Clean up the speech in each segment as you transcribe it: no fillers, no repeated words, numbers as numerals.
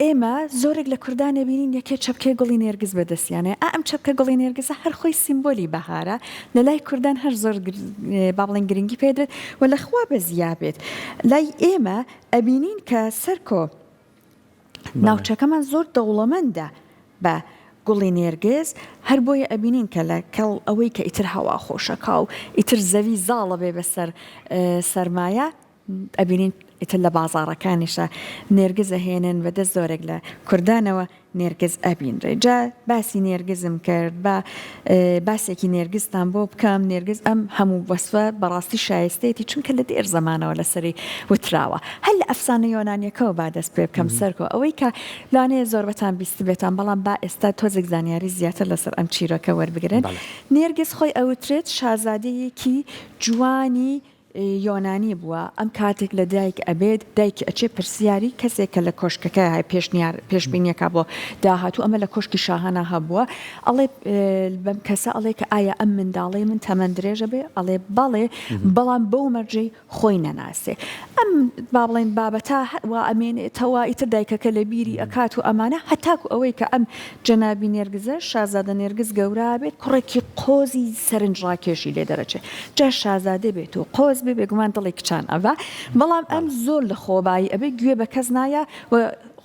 ئێمە زۆرێک لە کوردانە بینین یەکێ چەپکەی گوڵی نێرگز بەدەستیانێ ئەم چەپکە گوڵی نێرگزە هەر خۆی سیمبۆلی بەهارە لە لای کوردان هەر زۆر با بڵێن گرنگی پێدرێت و لەخوا بەزیا بێت لای ئێمە ئەبینین کە سەرکۆ ناوچەکەمان زۆر دەوڵەمەندە بە گوڵی نێرگز هەر بۆیە ئەبینین کە لە کەڵ ئەوەی کە ئیتر هەوا خۆشەکە و ئیتر زەوی زاڵە بێ بەسەر سەرمایە ئەبینین ئیتر لە بازاڕەکانیشە نێرگز ئەهێنن بە دەست زۆرێک لە کوردانەوە نێرگز ئەبینرێ جا باسی نێرگزم کرد بە باسێکی نێرگزتان بۆ بکەم نێرگز ئەم هەموو وەسفە بەڕاستی شایستەیەتی چونکە لە دێر زەمانەوە لەسەری وتراوە هەر لە ئەفسانە یۆنانیەکەەوە با دەست پێ بکەم سەرکۆ ئەوەی کە لانەیە زۆر بەتان بیست بێتان بەڵام با ئێستا تۆزێک زانیاری زیاتر لەسەر ئەم چیرۆکە وەربگرن نێرگز خۆی ئەوترێت شازادەیەکی جوانی یۆنانی بووە ئەم کاتێک لە دایک ئەبێت دایکی ئەچێ پرسیاری کەسێکە لە کۆشکەکە های پێشبینیەکە بۆ داهاتوو ئەمە لە کۆشکی شاهانە هەبووە ئەڵێ بەم کەسە ئەڵێ کە ئایا ئەم منداڵی من تەمەند درێژە بێ ئەڵێ بەڵێ بەڵام بەو مەرجەی خۆی نەناسێ ئەم با بڵێن بابەتا وا ئەمێنێتەوە ئیتر دایکەکە لە بیری ئەکات و ئەمانە هەتاکو ئەوەی کە ئەم جەنابی نێرگزە شازادە نێرگز گەورە بێت کوڕێکی قۆزی سەرنجڕاکێشی لێ دەرەچێت جا شازادە بێت و قۆز بێگومان دڵی کچان ئەڤ بەڵام ئەم زۆر لە خۆبایی ئەبێ گوێ بە کەس نایە و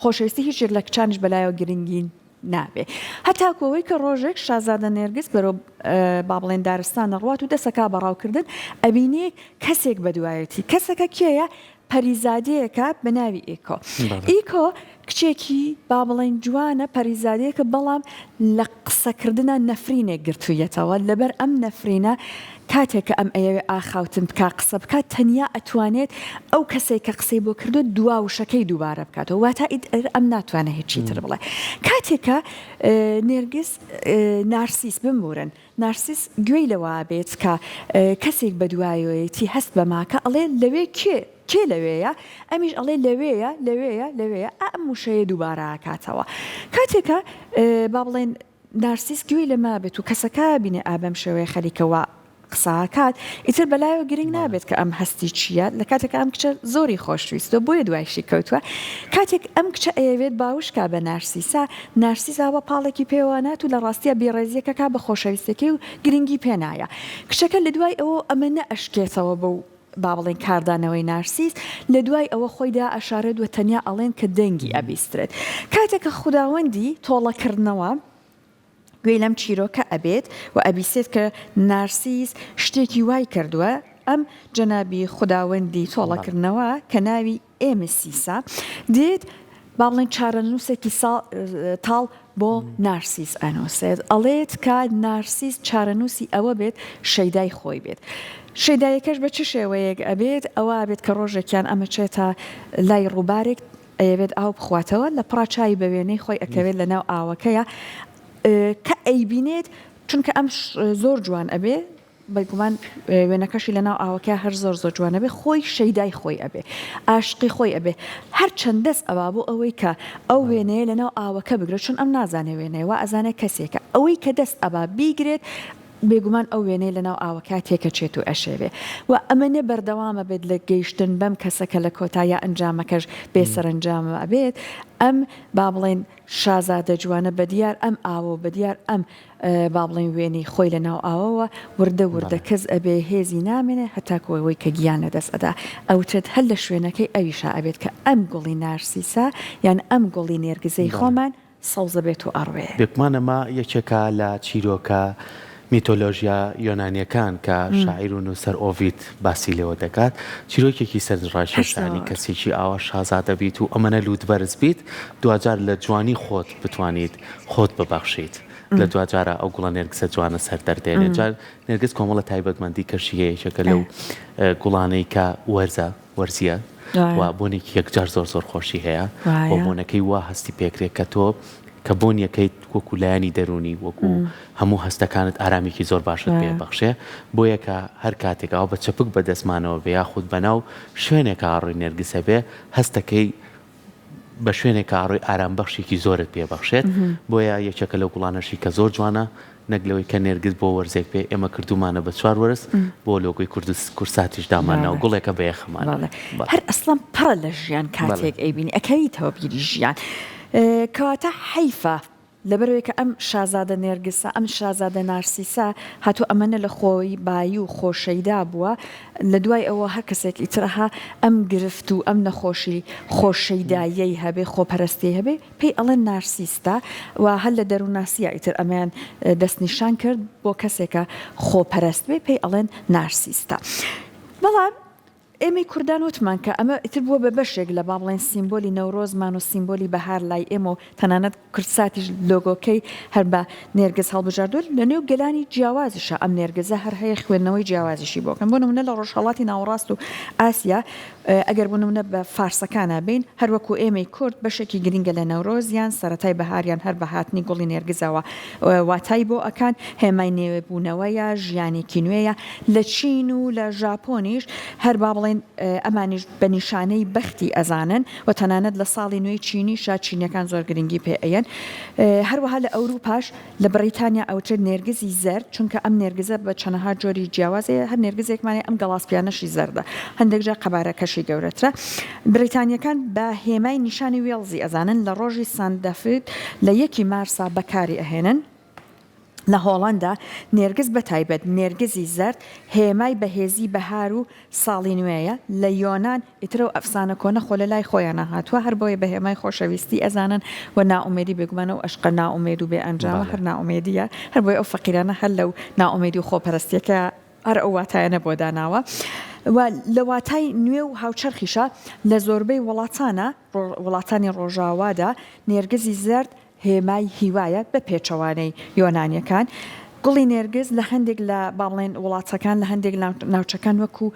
خۆشەویستی هیچێک لە کچانش بەلایەوە گرنگین نابێ هەتاکۆەوەی کە ڕۆژێک شازادە نێرگز بەرەو با بڵێن دارستانە ڕوات و دەسەکا بەڕاوکردن ئەبینێ کەسێک بەدوایەتی کەسەکە کێیە پەریزادەیەکە بە ناوی ئیکۆ ئیکۆ کچێکی با بڵێن جوانە پەریزادەیەکە بەڵام لە قسەکردنە نەفرینێک گرتوویەتەوە لەبەر ئەم نەفرینە کاتێککە ئەم ئەوێ ئاخاوتن بک قسە بکات تەنیا ئەتوانێت ئەو کەسێک کە قسەی بۆ کردو دوا وشەکەی دووبارە بکاتەوە واتە ئەم ناتوانێت هیچی تر بڵێ کاتێکە نێرگز نارسیس بمورن نارسیس گوێی لەوە بێت کە کەسێک بە دوایەتی هەست بە ماکە ئەڵێ لەوێ کێ لەوەیە ئەمیش ئەڵێ لەوەیە ئەم وشەیە دووبارە کاتەوە کاتێکە با بڵێن نارسیس گوێی لەما بێت و کەسەکە بینێ ئابەم شێوەیە خەریکەوە قساکات ئیتر بەلایەوە گرنگ نابێت کە ئەم هەستی چییە لە کاتێک ئەم کچە زۆری خۆشویستە بۆیە دوایشی کەوتووە کاتێک ئەم کچە ئەیەوێت باوشکا بە نارسیسا نارسیساوە پاڵێکی پێوانات و لە ڕاستیە بێڕێزیەکەکە بە خۆشەویستەکەی و گرنگی پێنایە کچەکە لە دوای ئەوە ئەمە نەئەشکێتەوە بەو با بڵێن کاردانەوەی نارسیس لە دوای ئەوە خۆیدا ئەشارێت و تەنیا ئەڵێن کە دەنگی ئەبیسترێت کاتێکە خوداوەندی تۆڵەکردنەوە گوێی لەم چیرۆکە ئەبێت و ئەبیسێت کە نارسیس شتێکی وای کردووە ئەم جەنابی خوداوەندی تۆڵەکردنەوە کە ناوی ئێمسیسا دێت با بڵێن چارەنووسێکی تاڵ بۆ نارسیس ئەنووسێت ئەڵێت کە نارسیس چارەنووسی ئەوە بێت شەیدای خۆی بێت شەیدایەکەش بە چ شێوەیەک ئەبێت ئەوە بێت کە ڕۆژێکیان ئەمە چێتە لای ڕووبارێک ئەوێت ئاو بخواتەوە لە پڕاچایی بە وێنەی خۆی ئەکەوێت لە ناو ئاوەکەیە کە ئەیبینێت چونکە ئەم زۆر جوان ئەبێ بەگومان وێنەکەشی لە ناو ئاوەکە هەر زۆر جوانە بێ خۆی شەیدای خۆی ئەبێ ئاشقی خۆی ئەبێ هەر چەند دەست ئەوا بۆ ئەوەی کە ئەو وێنەیە لە ناو ئاوەکە بگرێت چون ئەم نازانێ وێنەیەوە ئەزانە کەسێکە ئەوەی کە دەست ئەبا بیگرێت بێگومان ئەو وێنەی لە ناو ئاوەکە تێکەچێت و ئەشێوێ و ئەمەنێ بەردەوامە بێت لە گەیشتن بەم کەسەکە لە کۆتایە ئەنجامەکەش بێسەرنجامە ئەبێت ئەم با بڵێن شازادە جوانە بەدیار ئەم ئاوە بەدیار ئەم با بڵێن وێنی خۆی لە ناو ئاوەوە وردە کەس ئەبێ هێزی نامێنێ هەتاکۆەوەی کە گیان لەدەست ئەدا ئەوترێت هەر لە شوێنەکەی ئەویشا ئەبێت کە ئەم گوڵی نارسیسا یان ئەم گوڵی نێرگزەی خۆمان سەوزە بێت و ئەڕوێ بێکمانەمە یەکێکە لە چیرۆکە میتۆلۆژیا یۆنانیەکان کە شاعیر و نووسەر ئۆڤید باسی لێوە دەکات چیرۆکێکی سەرنجڕاکێشانی کەسێکی ئاوا شازادە بیت و ئەمەنە لووتبەرز بیت دوجار لە جوانی خۆت بتوانیت خۆت ببەخشیت لە دوجارە ئەو گوڵە نێرگسە جوانە سەر دەردێنێت جار نێرگس کۆمەڵە تایبەتمەندی کەشیەیەکە لەو گوڵانەی کە وەرزیە و بۆنێکی یەکجار زۆر خۆشی هەیە بۆ بۆنەکەی وا هەستی پێکرێت کە تۆ کە بۆنیەکەی وەکو لایانی دەرونی وەکو هەموو هەستەکانت ئارامیکی زۆر باشت پێبەخشێ بۆیە کە هەر کاتێک ئەو بە چەپک بەدەستمانەوە بێ یاخود بەناو شوێنێکە ئاڕۆی نێرگسە بێ هەستەکەی بە شوێنێکە ئاڕۆی ئارامبەخشێکی زۆرت پێبەخشێت بۆیە یەکێکە لەو گوڵانەشی کە زۆر جوانە نەک لەوەی کە نێرگس بۆ وەرزێک پێ ئێمە کردومانە بە 4 وەرز بۆ لۆگۆی کورساتیش دامانەوە گوڵێکە بە یەخمان هەر ئەسڵان پڕە لە ژیان کاتێک ئەیبینی ئەکەیتەوە بیری ژیان کەواتە حەیفە لەبەرەوەی کە ئەم شازادە نێرگسە ئەم شازادە نارسیسا هاتوو ئەمەنە لە خۆی بایی و خۆشەیدا بووە لە دوای ئەوە هەر کەسێکی ترەها ئەم گرفت و ئەم نەخۆشی خۆشەیداییەی هەبێ خۆپەرستی هەبێ پێی ئەڵێن نارسیستە و هەر لە دەرووناسیە ئیتر ئەمەیان دەستنیشان کرد بۆ کەسێکە خۆپەرست بێ پێی ئەڵێن نارسیستە. بەڵام ئێمەی کوردان وتمان کە ئەمە ئیتر بووە بە بەشێک لە با بڵێن سیمبۆلی نەورۆزمان و سیمبۆلی بەهار لای ئێمە و تەنانەت کورساتیش لۆگۆکەی هەر بە نێرگز هەڵبژاردووە لە نێو گەلانی جیاوازیشە ئەم نێرگزە هەر هەیە خوێندنەوەی جیاوازیشی بۆکەن بۆ نمونە لە ڕۆژهەڵاتی ناوەڕاست و ئاسیا ئەگەر بوو نمونە بە فارسەکانە بین هەروەکو ئێمەی کورد بەشێکی گرنگە لە نەورۆزیان سەرەتای بەهاریان هەر بە هاتنی گوڵی نێرگزەوە واتای بۆ ئەکان هێمای نوێبوونەوەیە ژیانێکی نوێیە لە چین و لە ژاپۆنیش هەر با بڵێن ئەمانیش بە نیشانەی بەختی ئەزانن و تەنانەت لە ساڵی نوێی چینیشا چینیەکان زۆر گرنگی پێ ئەیەن هەروەها لە ئەوروپاش لە بریتانیا ئەوتر نێرگزی زەرد چونکە ئەم نێرگزە بە چەندەها جۆری جیاوازەیە هەر نێرگزێکمانێ ئەم گەڵاسپیانەشی زەردە هەندێک جا قەبارەکەشی گەورەترە بریتانیەکان بە هێمای نیشانی وێڵزی ئەزانن لە ڕۆژی ساندەفرد لە 1 مارسا بەکاری ئەهێنن لە هۆڵندا نێرگز بە تایبەت نێرگزی زەرد هێمای بەهێزی بەهار و ساڵی نوێیە لە یۆنان ئیترە و ئەفسانە کۆنە خۆ لە لای خۆیان هاتووە هەر بۆیە بە هێمای خۆشەویستی ئەزانن و ناومێدی بێگومانە و ئەشقە ناومێد و بێ ئەنجامە هەر ناومێدیە هەر بۆی ئەو فەقیرانە هەر لەو ناومێدی و خۆپەرستیەکە هەر ئەو واتایەنە بۆ داناوە و لە واتای نوێ و هاوچەرخیشە لە زۆربەی وڵاتانی ڕۆژاوادا نێرگزی زەرد هێمای هیوایە بە پێچەوانەی یۆنانیەکان گوڵی نێرگز لە هەندێک لە باڵێن وڵاتەکان لە هەندێک ناوچەکان وەکو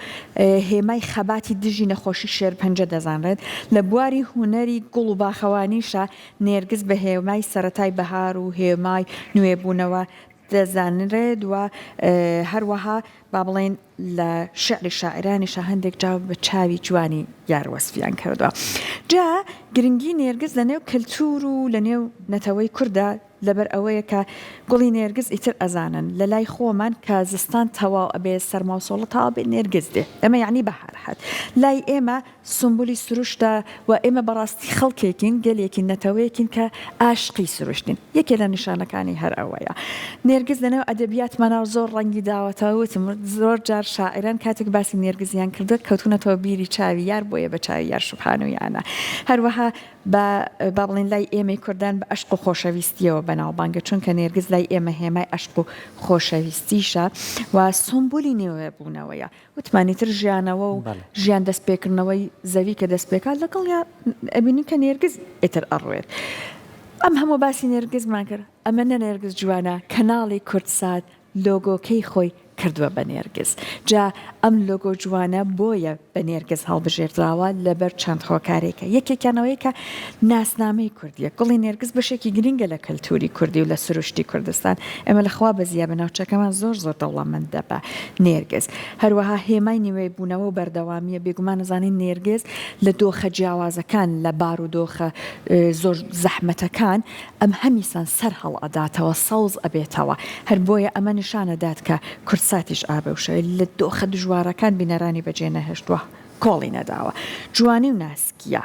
هێمای خەباتی دژی نەخۆشی شێرپەنجە دەزانرێت لە بواری هوەری گوڵ و باخەوانیشە نێرگز بە هێمای سەرەتای بەهار و هێمای نوێبوونەوە دەزانرێت و هەروەها با بڵێن لە شعری شاعرانیشە هەندێک جا بە چاوی جوانی یاروەسفیان کردووە. جا گرنگی نێرگز لە نێو کەلتور و لە نێو نەتەوەی کووردا لەبەر ئەوەیە کە گوڵی نێرگز ئیتر ئەزانن لە لای خۆمان کە زستان تەواو ئەبێ سەرماوسۆڵە تاوا بێ نێرگز دێ ئەمە یعنی بەهار هات لای ئێمە سمبولی سروشتە و ئێمە بەڕاستی خەڵکێکین گەلێکی نەتەوەیەکین کە عاشقی سروشتین یەکێ لە نیشانەکانی هەر ئەوەیە نێرگز لەنێو ئەدەبیاتمانە زۆر ڕەنگی داوەتەوەتم زۆر جار شاعران کاتێک باسی نێرگزیان کردو کەوتونەتەوە بیری چاوی یار بۆیە بە چاوی یار شوبحانویانە هەروەها با بڵێن لای ئێمەی کوردان بە عشق و خۆشەویستیەوە بەناوبانگە چونکە نێرگز لای ئێمە هێمای عشق و خۆشەویستیشە و سمبولی نێوەبوونەوەیە وتمانیتر ژیانەوە و ژیان دەستپێکردنەوەی زەوی کە دەستپێکات لەگەڵ ئەبینی کە نێرگز ئیتر ئەڕوێت ئەم هەموو باسی نێرگزمان کرد ئەمە نە نێرگز جوانە کەناڵی کوردسات لۆگۆکەی خۆی کردووە بە نێرگز جا ئەم لۆگۆ جوانە بۆیە بە نێرگز هەڵبژێردراوە لەبەر چەند هۆکارێکە یەکێکیانەوەی کە ناسنامەی کوردیە گوڵی نێرگز بەشێکی گرنگە لە کەلتوری کوردی و لە سروشتی کوردستان ئێمە لەخوا بەزیە بە ناوچەکەمان زۆر دەوڵەمەندە بە نێرگز هەروەها هێمای نوێبوونەوە و بەردەوامیە بێگومان نەزانین نێرگز لە دۆخە جیاوازەکان لە بار و دۆخە زۆر زەحمەتەکان ئەم هەمیسان سەر هەڵ ئەداتەوە سەوز ئەبێتەوە هەر بۆیە ئەمە نیشانەدات کە ساتیش ئابەوشە لە دۆخە دژوارەکان بینەرانی بەجێ نەهێشتووە کۆڵی نەداوە جوانی و ناسکیە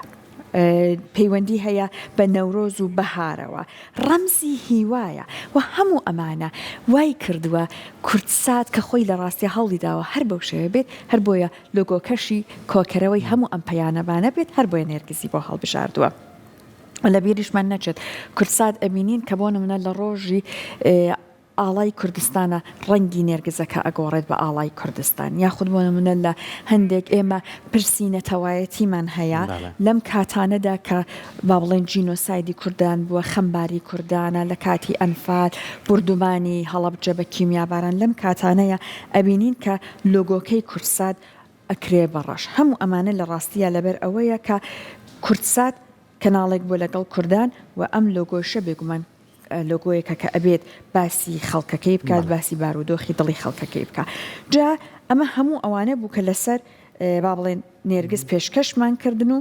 پەیوەندی هەیە بە نەورۆز و بەهارەوە ڕەمزی هیوایە و هەموو ئەمانە وای کردووە کورتسات کە خۆی لە ڕاستی هەڵی داوە هەر بەو شێوە بێت هەر بۆیە لۆگۆکەشی کۆکەرەوەی هەموو ئەم پەیانەبانە بێت هەر بۆیە نێرگزی بۆ هەڵبژاردووە لە بیریشمان نەچێت کورتسات ئەبینین کە بۆ نمونە لە ڕۆژی ئاڵای کوردستانە ڕەنگی نێرگزەکە ئەگۆڕێت بە ئاڵای کوردستان یاخود بۆ نمونە لە هەندێک ئێمە پرسی نەتەوایەتیمان هەیە لەم کاتانەدا کە با بڵێن جینۆسایدی کوردان بووە خەمباری کوردانە لە کاتی ئەنفال بردومانی هەڵەبجە بە کیمیاباران لەم کاتانەیە ئەبینین کە لۆگۆکەی کورتسات ئەکرێ بەڕەش هەموو ئەمانە لە ڕاستیە لەبەر ئەوەیە کە کورتسات کەناڵێک بۆ لەگەڵ کوردان و ئەم لۆگۆشە بێگومان لۆگۆیەکە کە ئەبێت باسی خەڵکەکەی بکات باسی بارودۆخی دڵی خەڵکەکەی بکات جا ئەمە هەموو ئەوانە بوو کە لەسەر با بڵێن نێرگز پێشکەشمان کردن و